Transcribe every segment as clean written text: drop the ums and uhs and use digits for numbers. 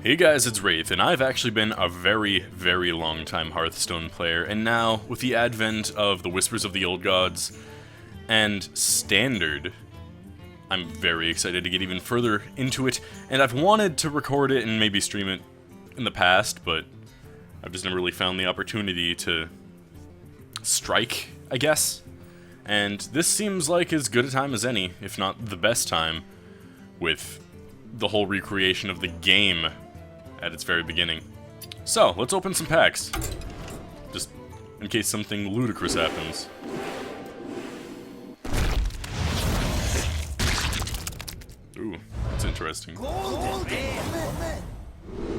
Hey guys, it's Raithe, and I've actually been a very, very long time Hearthstone player, and now, with the advent of the Whispers of the Old Gods and Standard, I'm very excited to get even further into it, and I've wanted to record it and maybe stream it in the past, but I've just never really found the opportunity to strike, I guess. And this seems like as good a time as any, if not the best time, with the whole recreation of the game at its very beginning. So, let's open some packs. Just in case something ludicrous happens. Ooh, that's interesting.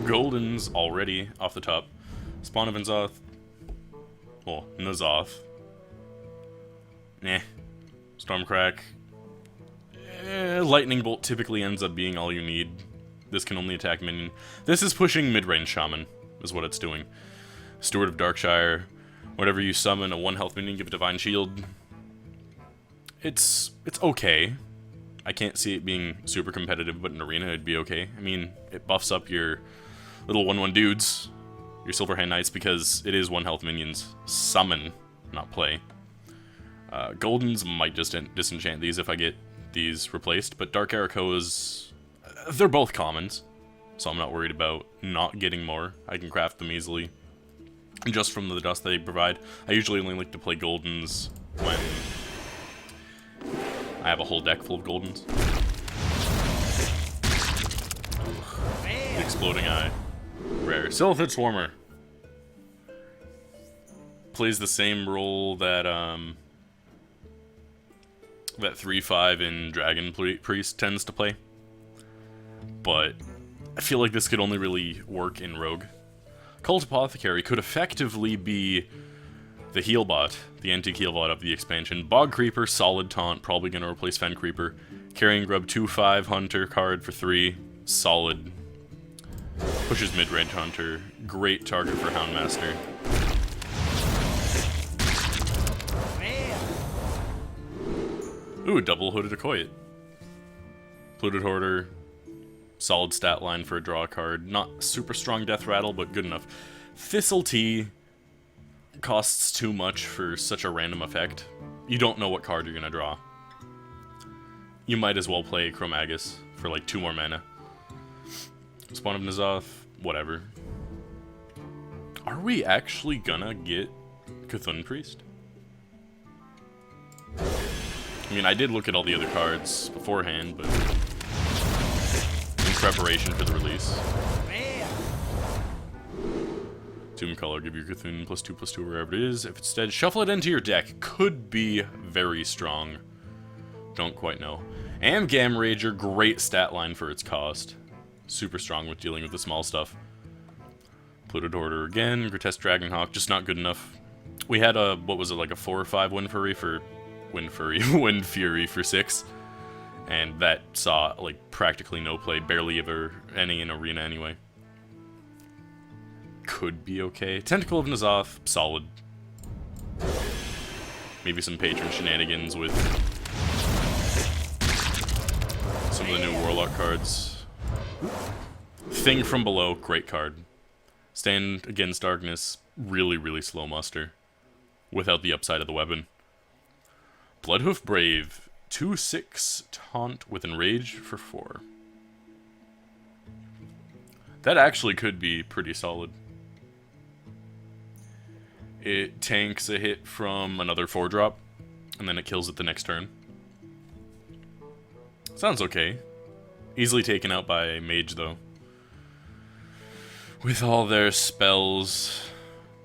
Golden's already off the top. Spawn of N'Zoth. Well, N'Zoth. Nah. Stormcrack. Lightning Bolt typically ends up being all you need. This can only attack minion. This is pushing mid-range Shaman, is what it's doing. Steward of Darkshire. Whenever you summon a 1-health minion, give a Divine Shield. It's okay. I can't see it being super competitive, but in Arena it'd be okay. I mean, it buffs up your little 1/1 dudes, your Silverhand Knights, because it is 1-health minions. Summon, not play. Goldens might just disenchant these if I get these replaced, but Dark Arakoas, they're both commons, so I'm not worried about not getting more. I can craft them easily, just from the dust they provide. I usually only like to play Goldens when I have a whole deck full of Goldens. The Exploding Eye. Rare. Silphid Swarmer. Plays the same role that, that 3/5 in Dragon Priest tends to play. But I feel like this could only really work in Rogue. Cult Apothecary could effectively be the heal bot, the anti-heal bot of the expansion. Bog Creeper, solid taunt, probably going to replace Fen Creeper. Carrying Grub 2/5 Hunter card for 3, solid. Pushes mid-range Hunter, great target for Houndmaster. Ooh, double Hooded Dacoit. Polluted Hoarder, solid stat line for a draw card. Not super strong Death Rattle, but good enough. Thistle Tea costs too much for such a random effect. You don't know what card you're gonna draw. You might as well play Chromagus for like 2 more mana. Spawn of N'Zoth, whatever. Are we actually gonna get Cthulhu Priest? I mean, I did look at all the other cards beforehand, but in preparation for the release. Tomb Color, give your Cthulhu +2/+2 wherever it is. If it's dead, shuffle it into your deck. Could be very strong. Don't quite know. Amgam Rager, great stat line for its cost. Super strong with dealing with the small stuff. Polluted Order again. Grotesque Dragonhawk, just not good enough. We had a, what was it, like a 4 or 5 Wind Fury for 6. And that saw, like, practically no play, barely ever any in Arena anyway. Could be okay. Tentacle of N'Zoth, solid. Maybe some Patron shenanigans with some of the new Warlock cards. Thing from Below, great card. Stand Against Darkness, really, really slow muster. Without the upside of the weapon. Bloodhoof Brave, 2/6 taunt with Enrage for 4. That actually could be pretty solid. It tanks a hit from another 4-drop, and then it kills it the next turn. Sounds okay. Easily taken out by Mage, though. With all their spells.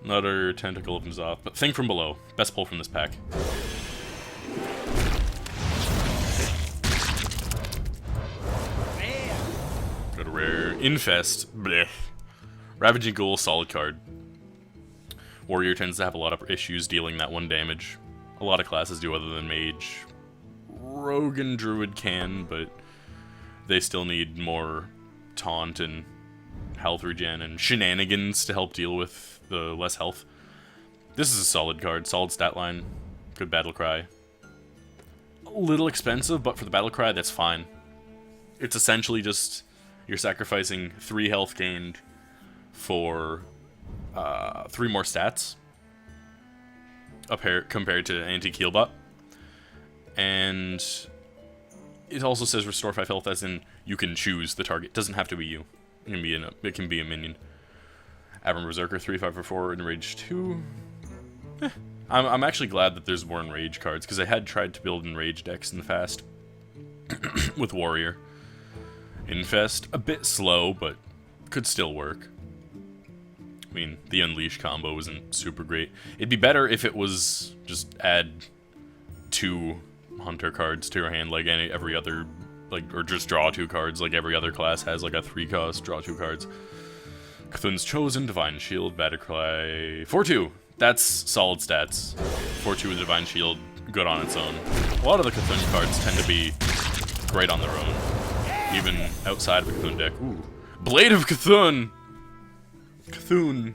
Another Tentacle of N'Zoth, but Thing from Below. Best pull from this pack. Got a rare Infest. Blech. Ravaging Ghoul, solid card. Warrior tends to have a lot of issues dealing that 1 damage. A lot of classes do other than Mage. Rogue and Druid can, but they still need more taunt and health regen and shenanigans to help deal with the less health. This is a solid card, solid stat line, good battle cry. A little expensive, but for the battle cry, that's fine. It's essentially just you're sacrificing 3 health gained for 3 more stats compared to anti-Keelbot. And it also says restore 5 health, as in you can choose the target. It doesn't have to be you. It can be a minion. Abram Berserker 3, 5 for 4, Enrage 2. I'm actually glad that there's more Enrage cards, because I had tried to build Enrage decks in the past with Warrior. Infest, a bit slow, but could still work. I mean, the Unleash combo isn't super great. It'd be better if it was just add 2 Hunter cards to your hand like every other, or just draw 2 cards like every other class has, like a 3-cost, draw 2 cards. Cthulhu's Chosen, Divine Shield, Battercry, 4-2. That's solid stats. 4-2 with Divine Shield, good on its own. A lot of the Cthulhu cards tend to be great on their own, even outside of a Cthulhu deck. Ooh. Blade of Cthulhu! Cthulhu.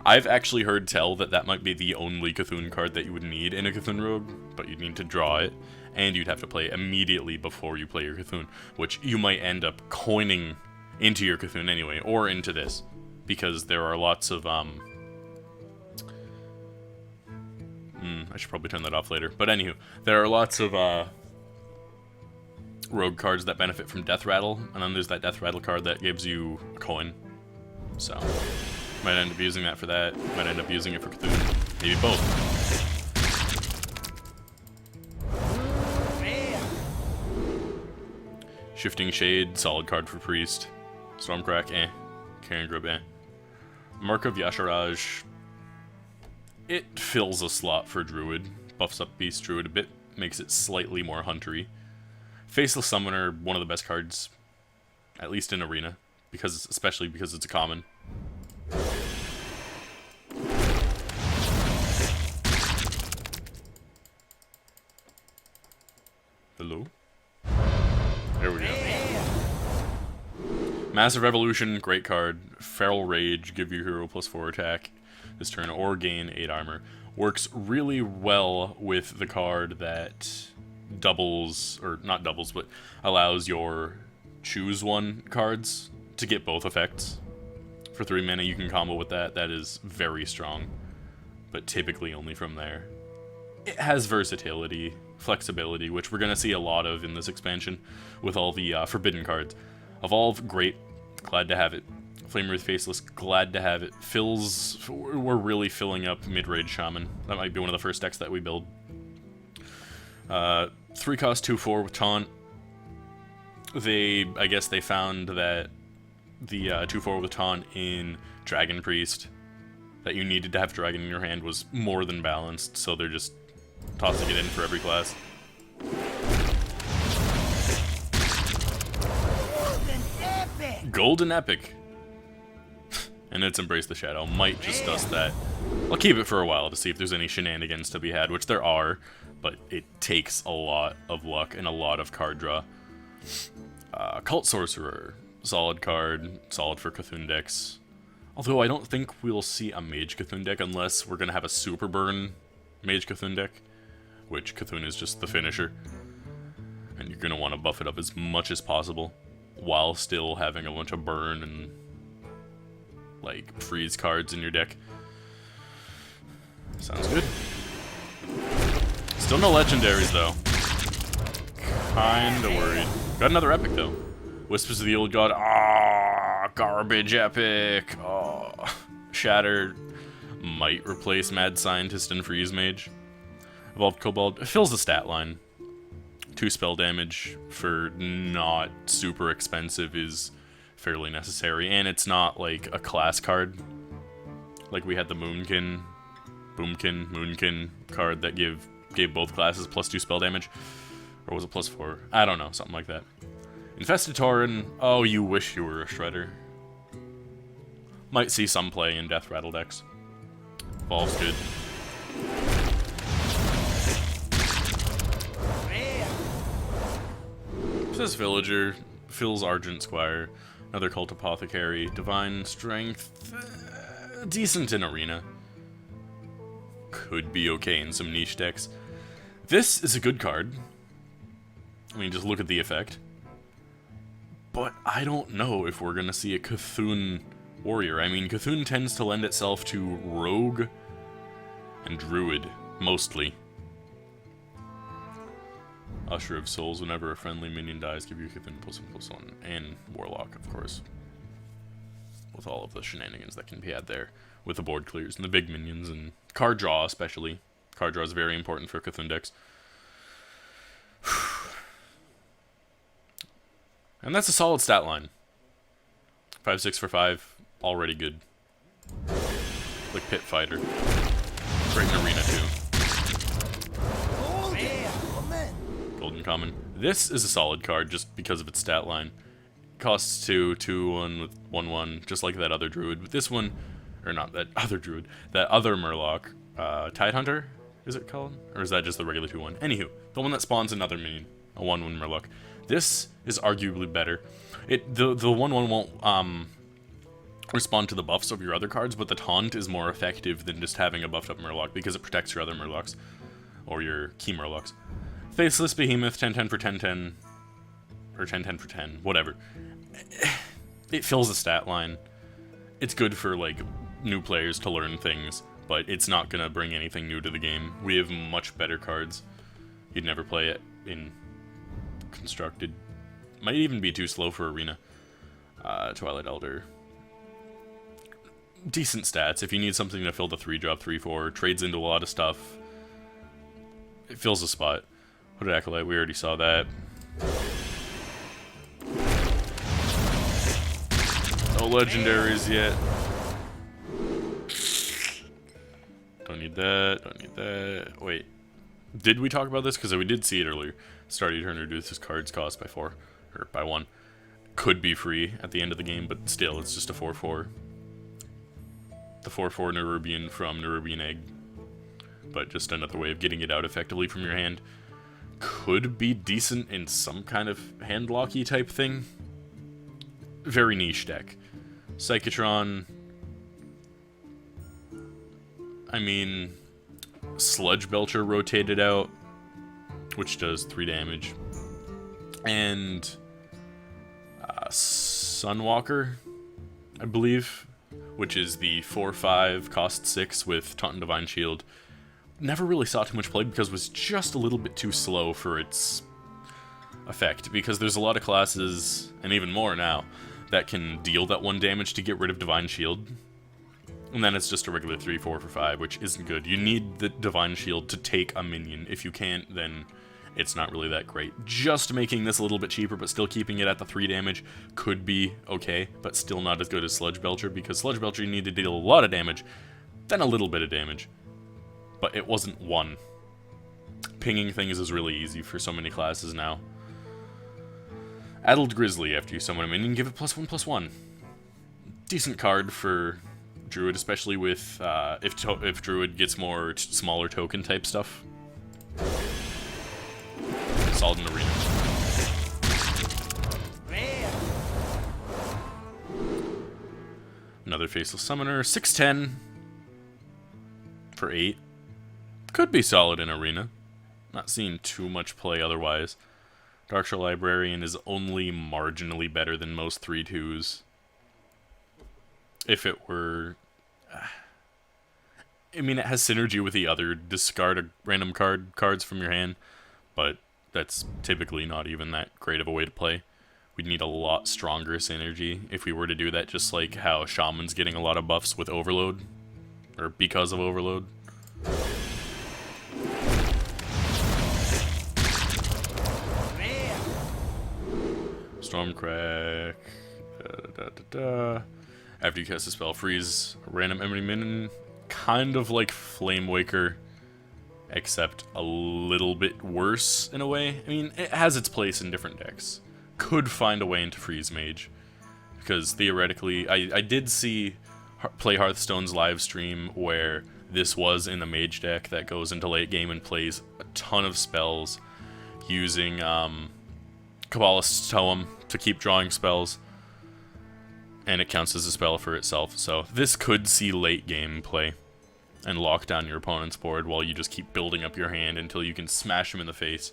I've actually heard tell that might be the only Cthulhu card that you would need in a Cthulhu Rogue, but you'd need to draw it, and you'd have to play immediately before you play your Cthulhu, which you might end up coining into your Cthulhu anyway, or into this, because there are lots of, I should probably turn that off later, but anywho, there are lots of, rogue cards that benefit from Death Rattle, and then there's that Death Rattle card that gives you a coin, so might end up using that for that, might end up using it for Cthulhu, maybe both. Shifting Shade, solid card for Priest. Stormcrack, Karen Grub, Mark of Yasharaj, it fills a slot for Druid, buffs up Beast Druid a bit, makes it slightly more huntery. Faceless Summoner, one of the best cards, at least in Arena, especially because it's a common. Hello? There we go. Massive Revolution, great card. Feral Rage, give your hero +4 attack this turn, or gain 8 armor. Works really well with the card that doubles, or not doubles, but allows your choose 1 cards to get both effects. For 3 mana you can combo with that. That is very strong, but typically only from there. It has versatility, flexibility, which we're going to see a lot of in this expansion with all the forbidden cards. Evolve, great, glad to have it. Flame Wraith Faceless, glad to have it. We're really filling up mid-range Shaman. That might be one of the first decks that we build. 3-cost, 2-4 with Taunt. I guess they found that the 2-4 with Taunt in Dragon Priest, that you needed to have Dragon in your hand, was more than balanced, so they're just tossing it in for every class. Golden Epic. And it's Embrace the Shadow. Might just dust that. I'll keep it for a while to see if there's any shenanigans to be had, which there are, but it takes a lot of luck and a lot of card draw. Cult Sorcerer. Solid card. Solid for Cthulhu decks. Although I don't think we'll see a Mage Cthulhu deck unless we're going to have a Super Burn Mage Cthulhu deck, which Cthulhu is just the finisher. And you're going to want to buff it up as much as possible, while still having a bunch of burn and, like, freeze cards in your deck. Sounds good. Still no legendaries, though. Kinda worried. Got another epic, though. Whispers of the Old God. Ah, garbage epic. Oh. Shatter might replace Mad Scientist and Freeze Mage. Evolved Kobold. It fills the stat line. 2 spell damage for not super expensive is fairly necessary, and it's not like a class card. Like we had the Boomkin card that gave both classes +2 spell damage. Or was it +4? I don't know, something like that. Infested Tauren. Oh, you wish you were a Shredder. Might see some play in Death Rattle decks. Evolve's good. This Villager, Phil's Argent Squire, another Cult Apothecary, Divine Strength, decent in Arena. Could be okay in some niche decks. This is a good card. I mean, just look at the effect. but I don't know if we're going to see a Cthulhu warrior. I mean, Cthulhu tends to lend itself to rogue and druid, mostly. Usher of Souls, whenever a friendly minion dies, give you Cthulhu +1/+1. And Warlock, of course. With all of the shenanigans that can be had there. With the board clears and the big minions and card draw, especially. Card draw is very important for Cthulhu decks. And that's a solid stat line. 5/6 for 5, already good. Like Pit Fighter. Great in Arena too. Golden Common. This is a solid card just because of its stat line. Costs 2, 2/1 with 1/1, just like that other druid. But this one, or not that other druid, that other Murloc, Tidehunter, is it called? Or is that just the regular 2/1? Anywho, the one that spawns another minion, a 1/1 Murloc. This is arguably better. The 1/1 won't respond to the buffs of your other cards, but the taunt is more effective than just having a buffed up Murloc because it protects your other Murlocs, or your key Murlocs. Faceless Behemoth, 10/10 for 10/10, or 10/10 for 10, whatever. It fills a stat line. It's good for, like, new players to learn things, but it's not gonna bring anything new to the game. We have much better cards. You'd never play it in Constructed. Might even be too slow for Arena. Twilight Elder. Decent stats. If you need something to fill the 3-drop, 3/4, trades into a lot of stuff. It fills a spot. Hooded Acolyte, we already saw that. No legendaries yet. Don't need that, don't need that. Wait, did we talk about this? Because we did see it earlier. Start your turn, reduces cards cost by 4, or by 1. Could be free at the end of the game, but still, it's just a 4/4. The 4/4 Nerubian from Nerubian Egg. But just another way of getting it out effectively from your hand. Could be decent in some kind of handlocky type thing. Very niche deck. Psychotron. I mean, Sludge Belcher rotated out, which does 3 damage. And Sunwalker, I believe, which is the 4/5, cost 6 with Taunt and Divine Shield. Never really saw too much play because it was just a little bit too slow for its effect, because there's a lot of classes, and even more now, that can deal that 1 damage to get rid of Divine Shield. And then it's just a regular 3/4 for 5, which isn't good. You need the Divine Shield to take a minion. If you can't, then it's not really that great. Just making this a little bit cheaper, but still keeping it at the 3 damage could be okay, but still not as good as Sludge Belcher, because Sludge Belcher you need to deal a lot of damage, then a little bit of damage. But it wasn't 1. Pinging things is really easy for so many classes now. Addled Grizzly, after you summon a minion, give it +1/+1. Decent card for Druid, especially with if Druid gets more smaller token type stuff. Solid in Arena. Another Faceless Summoner, 6/10 for 8. Could be solid in Arena. Not seeing too much play otherwise. Darkshire Librarian is only marginally better than most 3/2s. If it were... I mean, it has synergy with the other discard a random cards from your hand, but that's typically not even that great of a way to play. We'd need a lot stronger synergy if we were to do that, just like how Shaman's getting a lot of buffs with Overload, or because of Overload. Stormcrack. After you cast a spell, freeze a random enemy minion. Kind of like Flame Waker, except a little bit worse in a way. I mean, it has its place in different decks. Could find a way into Freeze Mage, because theoretically, I did see Play Hearthstone's live stream where this was in the Mage deck that goes into late game and plays a ton of spells using Kabbalist's Toem to keep drawing spells, and it counts as a spell for itself. So this could see late game play and lock down your opponent's board while you just keep building up your hand until you can smash him in the face,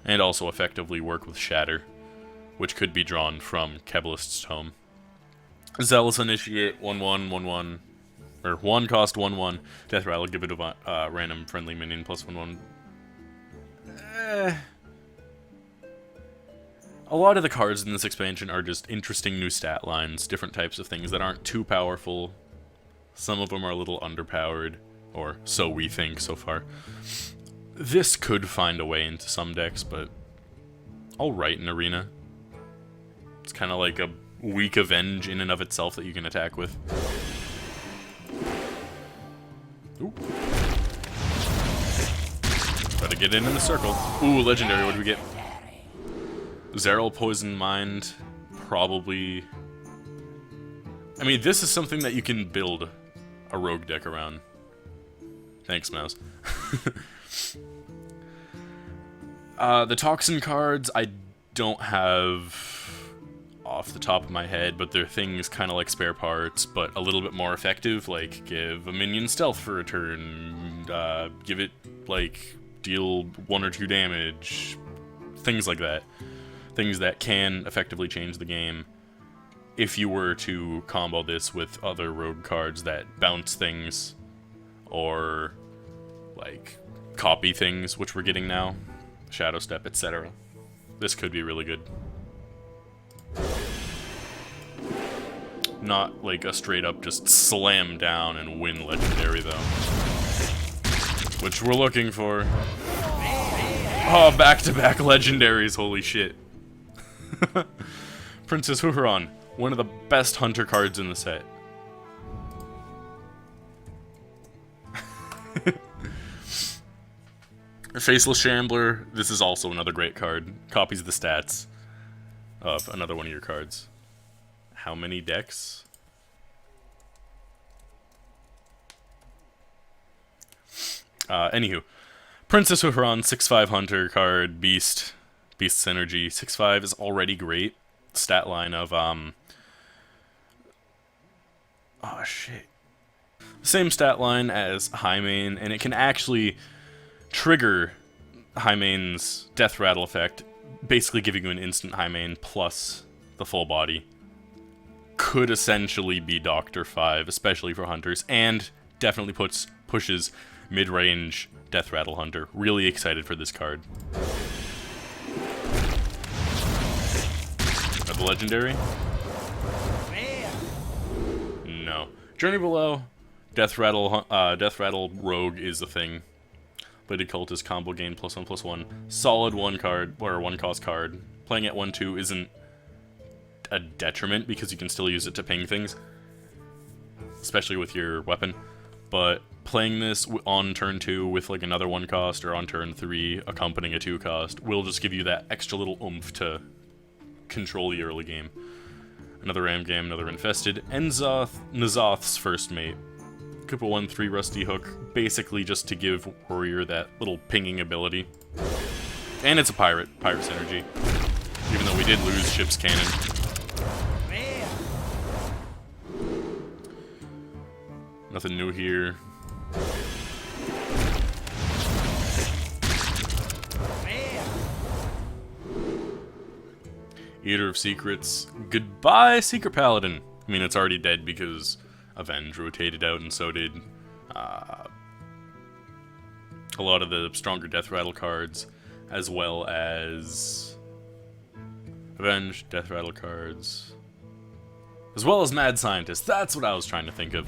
and also effectively work with Shatter. which could be drawn from Kabbalist's Tome. Zealous Initiate, 1/1, 1/1, or 1 cost 1/1. Death Rattle, give it a random friendly minion plus 1/1. A lot of the cards in this expansion are just interesting new stat lines, different types of things that aren't too powerful. Some of them are a little underpowered, or so we think so far. This could find a way into some decks, but alright in Arena. It's kind of like a weak Avenge in and of itself that you can attack with. Ooh. Gotta get in the circle. Ooh, legendary, what do we get? Zeril Poison Mind, probably. I mean, this is something that you can build a rogue deck around. Thanks, Mouse. The Toxin cards, I don't have off the top of my head, but they're things kind of like spare parts, but a little bit more effective, like give a minion stealth for a turn, give it, like, deal 1 or 2 damage, things like that. Things that can effectively change the game if you were to combo this with other rogue cards that bounce things or like copy things, which we're getting now, Shadow Step, etc. This could be really good. Not like a straight up just slam down and win legendary though, which we're looking for. Oh, back-to-back legendaries, holy shit. Princess Huron, one of the best hunter cards in the set. Faceless Shambler, this is also another great card. Copies the stats of another one of your cards. How many decks? Anywho. Princess Huron, 6/5 hunter card, beast. Beast's Energy. 6/5 is already great. Stat line of, oh shit. Same stat line as Highmane, and it can actually trigger Highmane's Death Rattle effect, basically giving you an instant Highmane plus the full body. Could essentially be Doctor 5, especially for hunters, and definitely pushes mid-range Death Rattle hunter. Really excited for this card. The legendary? No. Journey Below, Death Rattle Rogue is the thing. Bladed Cultist combo gain +1/+1. Solid 1 card, or 1 cost card. Playing at 1/2 isn't a detriment because you can still use it to ping things, especially with your weapon. But playing this on turn 2 with like another 1 cost, or on turn 3 accompanying a 2 cost, will just give you that extra little oomph to control the early game. Another Ram Game, another Infested. N'Zoth's First Mate. Could put 1/3 Rusty Hook, basically just to give Warrior that little pinging ability. And it's a pirate, Pirate's Energy. Even though we did lose Ship's Cannon. Nothing new here. Eater of Secrets. Goodbye, Secret Paladin. I mean, it's already dead because Avenge rotated out, and so did a lot of the stronger Death Rattle cards, as well as Avenge, Death Rattle cards, as well as Mad Scientist. That's what I was trying to think of.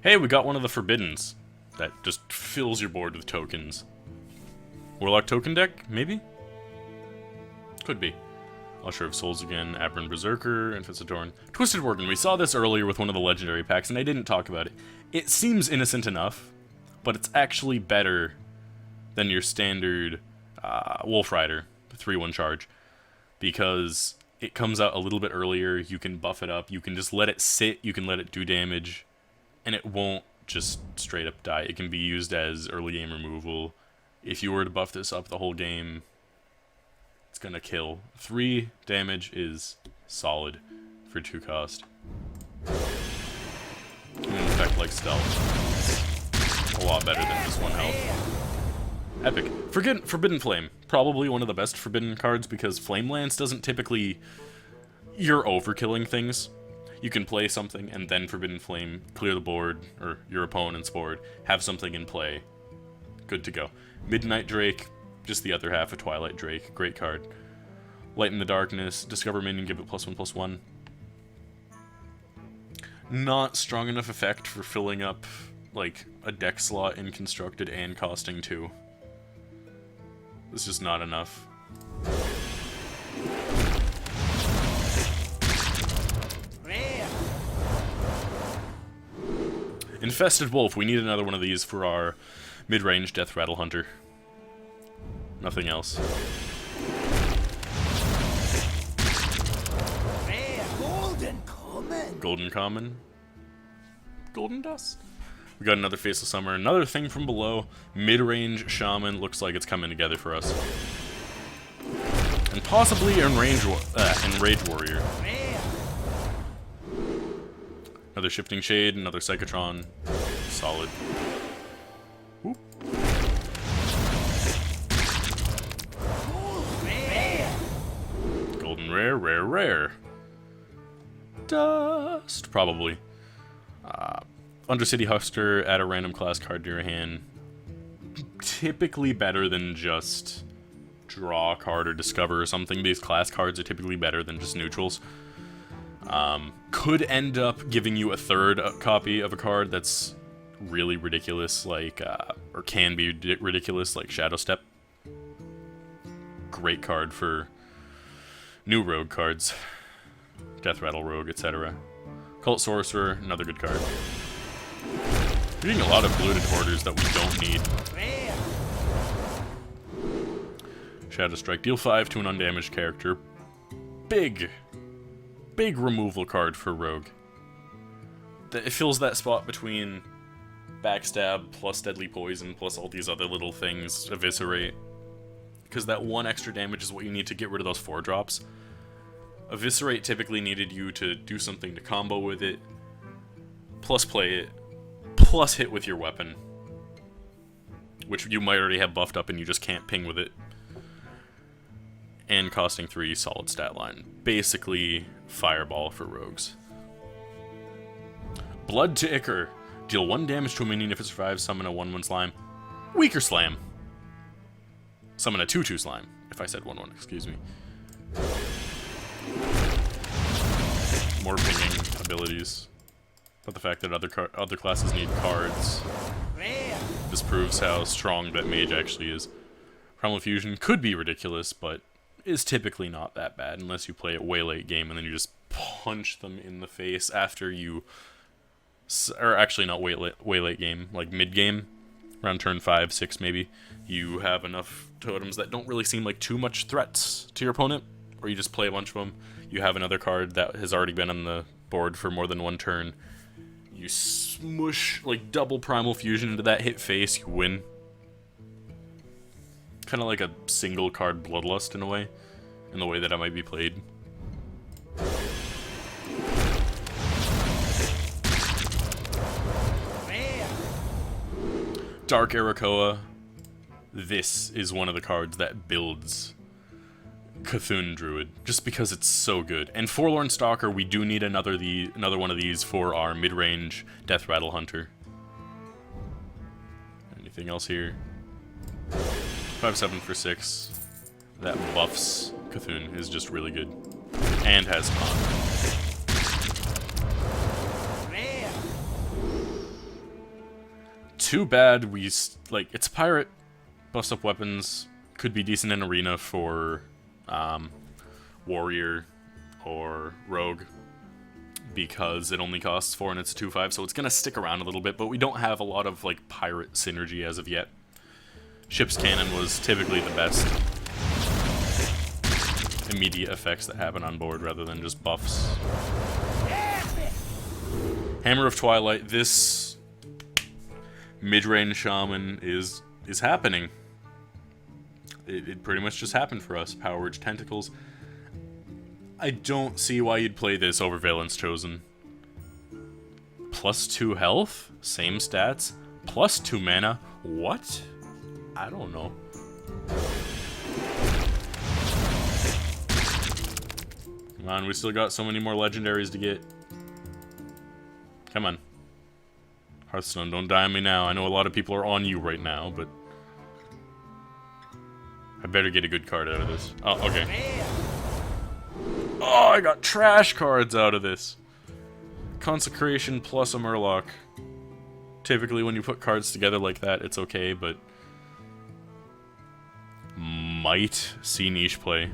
Hey, we got one of the Forbiddens that just fills your board with tokens. Warlock token deck, maybe? Could be. Usher of Souls again, Aberrant Berserker, Infestatorn. Twisted Worgen, we saw this earlier with one of the legendary packs, and I didn't talk about it. It seems innocent enough, but it's actually better than your standard Wolf Rider, 3/1 charge, because it comes out a little bit earlier, you can buff it up, you can just let it sit, you can let it do damage, and it won't just straight up die. It can be used as early game removal. If you were to buff this up the whole game, it's gonna kill. 3 damage is solid for 2 cost. And in effect, like stealth. a lot better than just 1 health. Epic. Forbidden Flame. Probably one of the best Forbidden cards because Flame Lance doesn't typically... You're overkilling things. You can play something and then Forbidden Flame, clear the board, or your opponent's board, have something in play. Good to go. Midnight Drake, just the other half of Twilight Drake. Great card. Light in the Darkness, discover minion, give it +1/+1. Not strong enough effect for filling up, like, a deck slot in Constructed and costing 2. It's just not enough. Infested Wolf. We need another one of these for our mid-range Death Rattle Hunter. Nothing else. Golden Common. Golden Dust. We got another Faceless Summer. Another thing from below. Mid-range Shaman. Looks like it's coming together for us. And possibly Enrage Warrior. Another Shifting Shade. Another Psychotron. Solid. Whoop. Golden Rare. Dust. Probably. Undercity Huckster, add a random class card to your hand. Typically better than just draw a card or discover or something. These class cards are typically better than just neutrals. Could end up giving you a third copy of a card that's really ridiculous, like, or can be ridiculous, like Shadow Step. Great card for new rogue cards. Death Rattle Rogue, etc. Cult Sorcerer, another good card. We're getting a lot of Polluted Hoarders that we don't need. Shadow Strike, deal 5 to an undamaged character. Big removal card for Rogue. It fills that spot between Backstab plus Deadly Poison plus all these other little things, Eviscerate. Because that 1 extra damage is what you need to get rid of those 4-drops. Eviscerate typically needed you to do something to combo with it, plus play it, plus hit with your weapon. Which you might already have buffed up and you just can't ping with it. And costing 3, solid stat line. Basically, Fireball for rogues. Blood to Ichor. Deal 1 damage to a minion if it survives, summon a 1/1 slime. Weaker Slam. Summon a 2/2 slime. If I said 1/1, excuse me. More pinging abilities. But the fact that other classes need cards disproves how strong that mage actually is. Primal Fusion could be ridiculous, but is typically not that bad unless you play it way late game and then you just punch them in the face after you... Or actually not way late game, like mid game, around turn 5, 6 maybe. You have enough totems that don't really seem like too much threats to your opponent, or you just play a bunch of them. You have another card that has already been on the board for more than 1 turn. You smush, like, double Primal Fusion into that, hit face, you win. Kind of like a single card Bloodlust in a way, in the way that it might be played. Dark Arakoa. This is one of the cards that builds Cthulhu Druid, just because it's so good. And Forlorn Stalker, we do need another one of these for our mid-range Death Rattle Hunter. Anything else here? 5/7 for 6. That buffs Cthulhu is just really good. And has con. Too bad we, like, it's pirate, buffs up weapons, could be decent in arena for warrior or rogue, because it only costs 4 and it's a 2/5, so it's gonna stick around a little bit, but we don't have a lot of, like, pirate synergy as of yet. Ship's Cannon was typically the best immediate effects that happen on board rather than just buffs. Hammer of Twilight, this mid-range shaman is happening. It pretty much just happened for us. Power Urge Tentacles. I don't see why you'd play this over Valence Chosen. +2 health, same stats, Plus 2 mana? What? I don't know. Come on, we still got so many more legendaries to get. Come on. Hearthstone, don't die on me now. I know a lot of people are on you right now, but... I better get a good card out of this. Oh, okay. Oh, I got trash cards out of this. Consecration plus a Murloc. Typically, when you put cards together like that, it's okay, but... Might see niche play.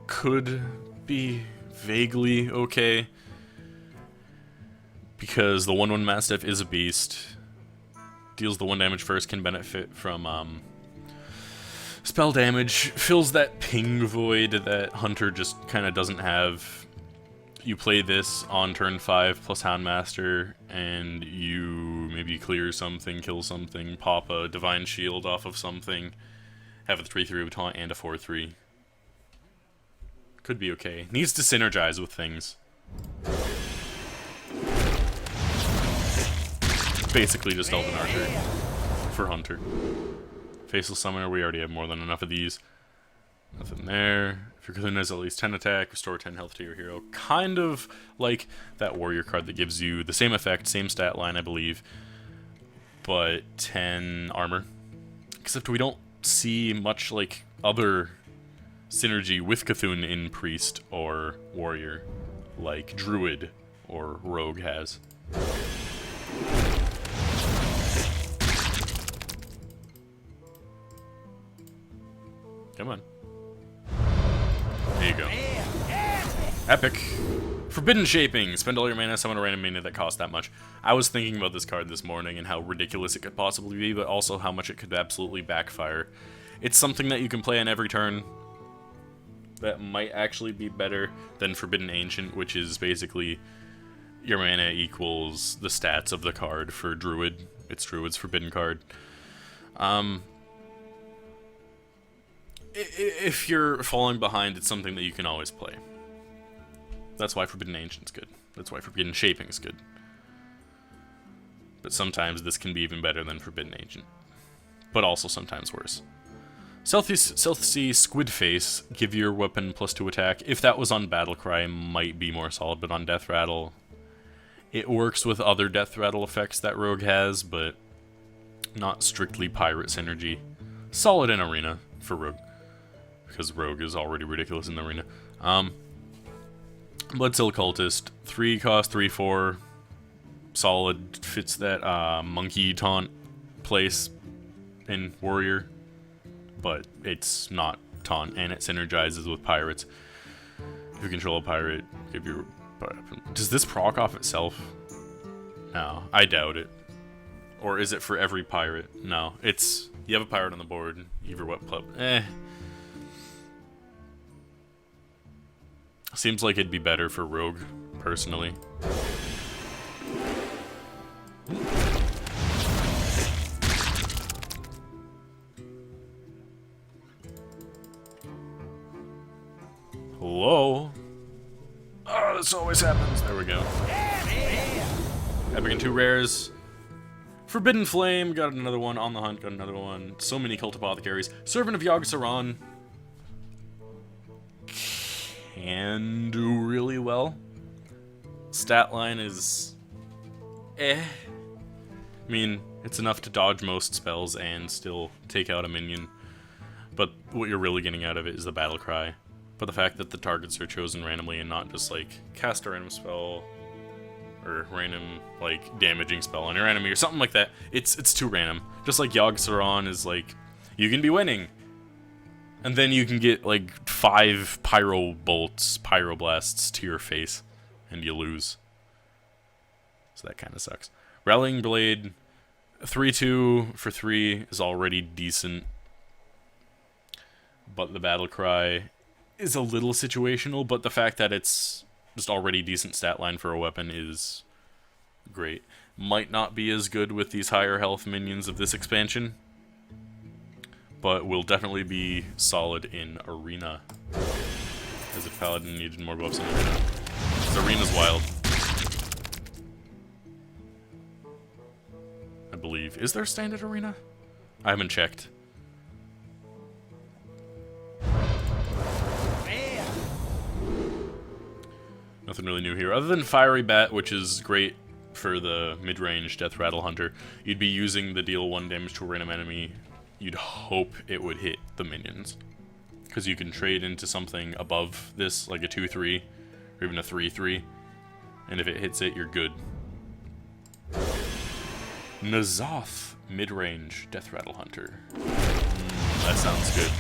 Could be vaguely okay. Because the 1/1 Mastiff is a beast. Deals the 1 damage first, can benefit from spell damage. Fills that ping void that Hunter just kind of doesn't have. You play this on turn 5 plus Houndmaster, and you maybe clear something, kill something, pop a Divine Shield off of something, have a 3/3 with taunt and a 4/3. Could be okay. Needs to synergize with things. Basically just Elven Archer for Hunter. Faceless Summoner, we already have more than enough of these. Nothing there. If your Cthulhu has at least 10 attack, restore 10 health to your hero. Kind of like that warrior card that gives you the same effect, same stat line, I believe, but 10 armor. Except we don't see much like other synergy with Cthulhu in Priest or Warrior, like Druid or Rogue has. Come on. There you go. Epic. Forbidden Shaping. Spend all your mana, summon a random mana that costs that much. I was thinking about this card this morning and how ridiculous it could possibly be, but also how much it could absolutely backfire. It's something that you can play on every turn. That might actually be better than Forbidden Ancient, which is basically your mana equals the stats of the card for Druid. It's Druid's Forbidden card. If you're falling behind, it's something that you can always play. That's why Forbidden Ancient's good. That's why Forbidden Shaping's good. But sometimes this can be even better than Forbidden Ancient. But also sometimes worse. Stealthy Squid Face, give your weapon +2 attack. If that was on Battlecry, might be more solid, but on Death Rattle, it works with other Death Rattle effects that Rogue has, but not strictly Pirate synergy. Solid in Arena for Rogue, because Rogue is already ridiculous in the Arena. Bloodsill Cultist, 3 cost, 3/4, solid, fits that monkey taunt place in Warrior. But it's not taunt, and it synergizes with pirates. If you control a pirate, give your... Does this proc off itself? No, I doubt it. Or is it for every pirate? No, it's... You have a pirate on the board, you have your weapon club. Seems like it'd be better for Rogue, personally. Hello? Oh, this always happens. There we go. Epic and 2 rares. Forbidden Flame, got another one. On the Hunt, got another one. So many Cult Apothecaries. Servant of Yogg-Saron can do really well. Stat line is... I mean, it's enough to dodge most spells and still take out a minion. But what you're really getting out of it is the Battle Cry. But the fact that the targets are chosen randomly and not just like cast a random spell or random like damaging spell on your enemy or something like that, it's too random. Just like Yogg-Saron is like, you can be winning, and then you can get like 5 pyro bolts, pyroblasts to your face, and you lose. So that kind of sucks. Rallying Blade, 3/2 for 3 is already decent, but the Battle Cry is a little situational, but the fact that it's just already decent stat line for a weapon is great. Might not be as good with these higher health minions of this expansion, but will definitely be solid in Arena. As if Paladin needed more buffs in Arena. Because Arena's wild. I believe. Is there standard Arena? I haven't checked. Nothing really new here. Other than Fiery Bat, which is great for the mid-range Death Rattle Hunter, you'd be using the deal 1 damage to a random enemy. You'd hope it would hit the minions. Because you can trade into something above this, like a 2-3, or even a 3-3. And if it hits it, you're good. N'Zoth, mid-range Death Rattle Hunter. That sounds good.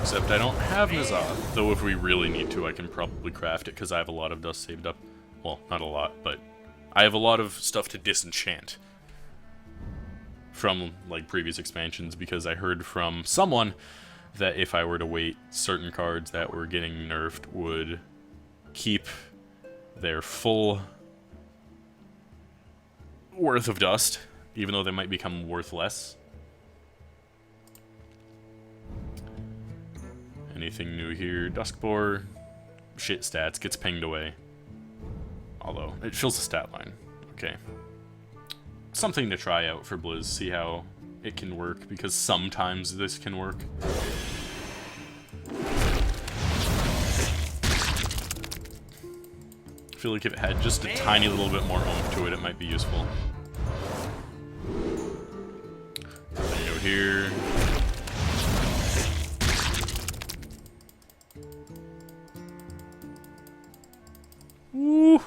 Except I don't have N'Zoth, though if we really need to, I can probably craft it, because I have a lot of dust saved up. Well, not a lot, but I have a lot of stuff to disenchant from, like, previous expansions, because I heard from someone that if I were to wait, certain cards that were getting nerfed would keep their full worth of dust, even though they might become worth less. Anything new here? Duskboar, shit stats, gets pinged away. Although, it fills the stat line. Okay. Something to try out for Blizz, see how it can work, because sometimes this can work. I feel like if it had just a tiny little bit more oomph to it, it might be useful. Nothing new here. Woo!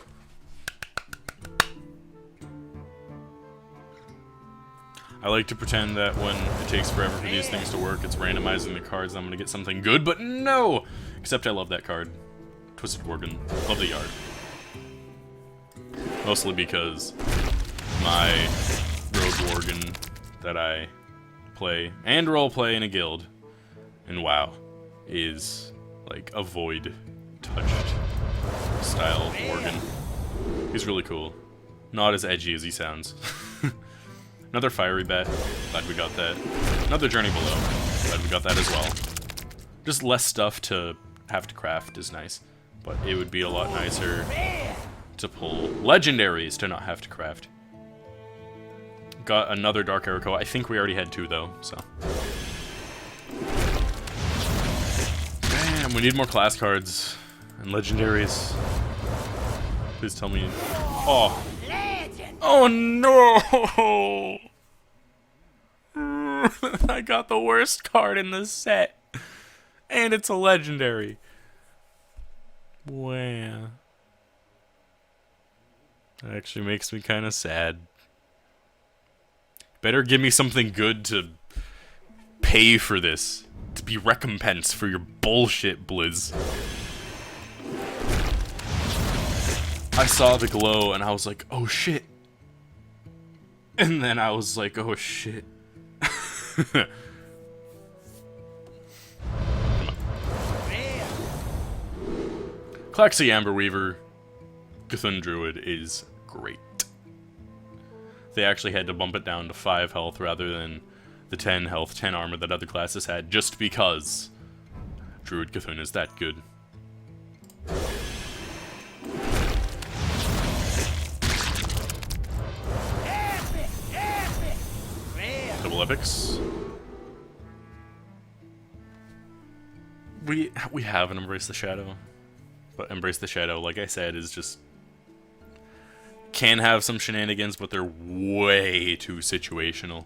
I like to pretend that when it takes forever for these things to work, it's randomizing the cards, I'm gonna get something good, but no! Except I love that card. Twisted Worgen. Love the yard. Mostly because my Rogue Worgen that I play and roleplay in a guild in WoW is like a void touched style Worgen. He's really cool. Not as edgy as he sounds. Another Fiery Bat. Glad we got that. Another Journey Below. Glad we got that as well. Just less stuff to have to craft is nice. But it would be a lot nicer to pull legendaries to not have to craft. Got another Dark Erico. I think we already had 2 though, so. Damn, we need more class cards and legendaries. Please tell me. Oh. Oh no! I got the worst card in the set. And it's a legendary. Wow. That actually makes me kind of sad. Better give me something good to pay for this. To be recompense for your bullshit, Blizz. I saw the glow and I was like, oh shit. And then I was like, oh shit. Klaxi Amberweaver, Cthulhu Druid is great. They actually had to bump it down to 5 health rather than the 10 health, 10 armor that other classes had, just because Druid Cthulhu is that good. Double epics. We have an Embrace the Shadow. But Embrace the Shadow, like I said, is just... can have some shenanigans, but they're way too situational.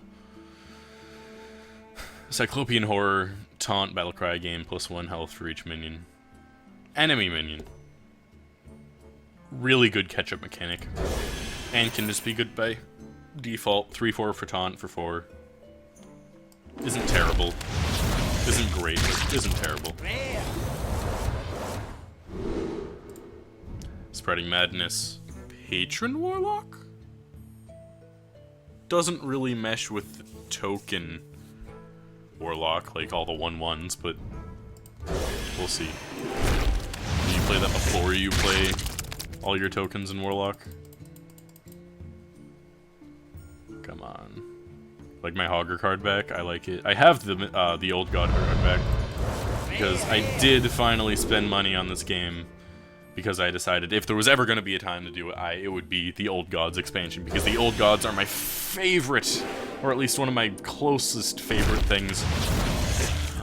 Cyclopean Horror, Taunt, Battlecry game, +1 health for each minion. Enemy minion. Really good catch-up mechanic. And can just be good by default. 3/4 for Taunt for 4. Isn't terrible. Isn't great, but isn't terrible. Spreading Madness. Patron Warlock? Doesn't really mesh with the token Warlock, like all the 1/1s, but we'll see. Do you play that before you play all your tokens in Warlock? Come on. like my Hogger card back. I like it. I have the Old God card back because I did finally spend money on this game because I decided if there was ever going to be a time to do it, it would be the Old Gods expansion, because the Old Gods are my favorite, or at least one of my closest favorite things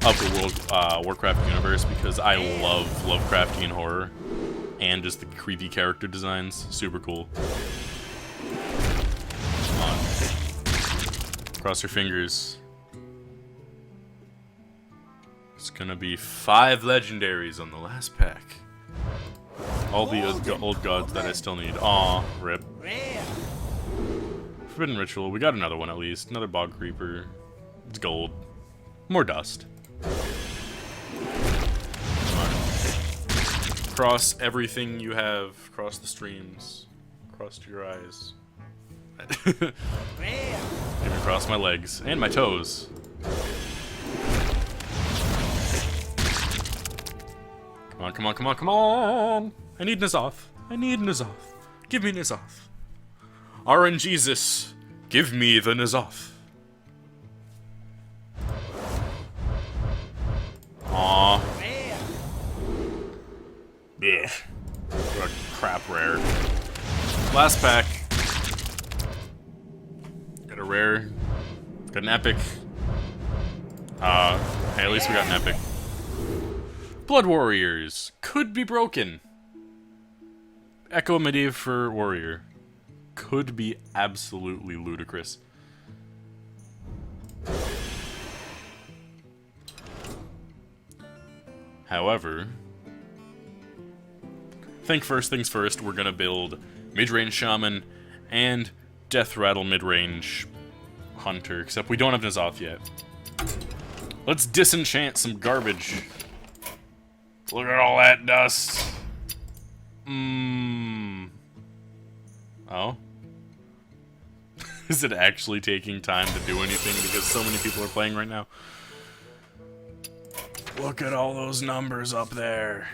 of the Warcraft universe, because I love Lovecraftian horror and just the creepy character designs. Super cool. Come on. Cross your fingers. It's gonna be 5 legendaries on the last pack. All the old gods that I still need. Aw, rip. Forbidden Ritual. We got another one at least. Another Bog Creeper. It's gold. More dust. Come on. Cross everything you have. Cross the streams. Cross your eyes. Even cross my legs. And my toes. Come on, come on, come on, come on! I need N'Zoth. I need N'Zoth. Give me N'Zoth. RNGesus, give me the N'Zoth. Aww. Blech. What a crap rare. Last pack. Got a rare. Got an epic. Hey, at least we got an epic. Blood Warriors could be broken. Echo Medivh for Warrior could be absolutely ludicrous. However, first things first, we're gonna build mid-range Shaman and Death Rattle mid-range Hunter, except we don't have N'Zoth yet. Let's disenchant some garbage. Look at all that dust. Oh? Is it actually taking time to do anything because so many people are playing right now? Look at all those numbers up there.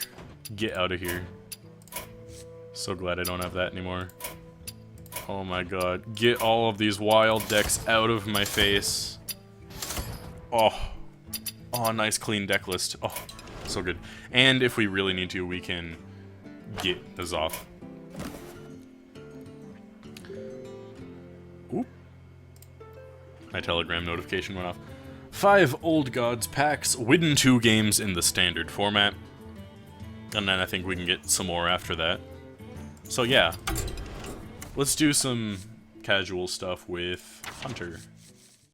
Get out of here. So glad I don't have that anymore. Oh my god. Get all of these wild decks out of my face. Oh. Oh, nice clean deck list. Oh. So good. And if we really need to, we can get N'Zoth. Oop. My Telegram notification went off. 5 Old Gods packs, win 2 games in the standard format. And then I think we can get some more after that. So yeah. Let's do some casual stuff with Hunter.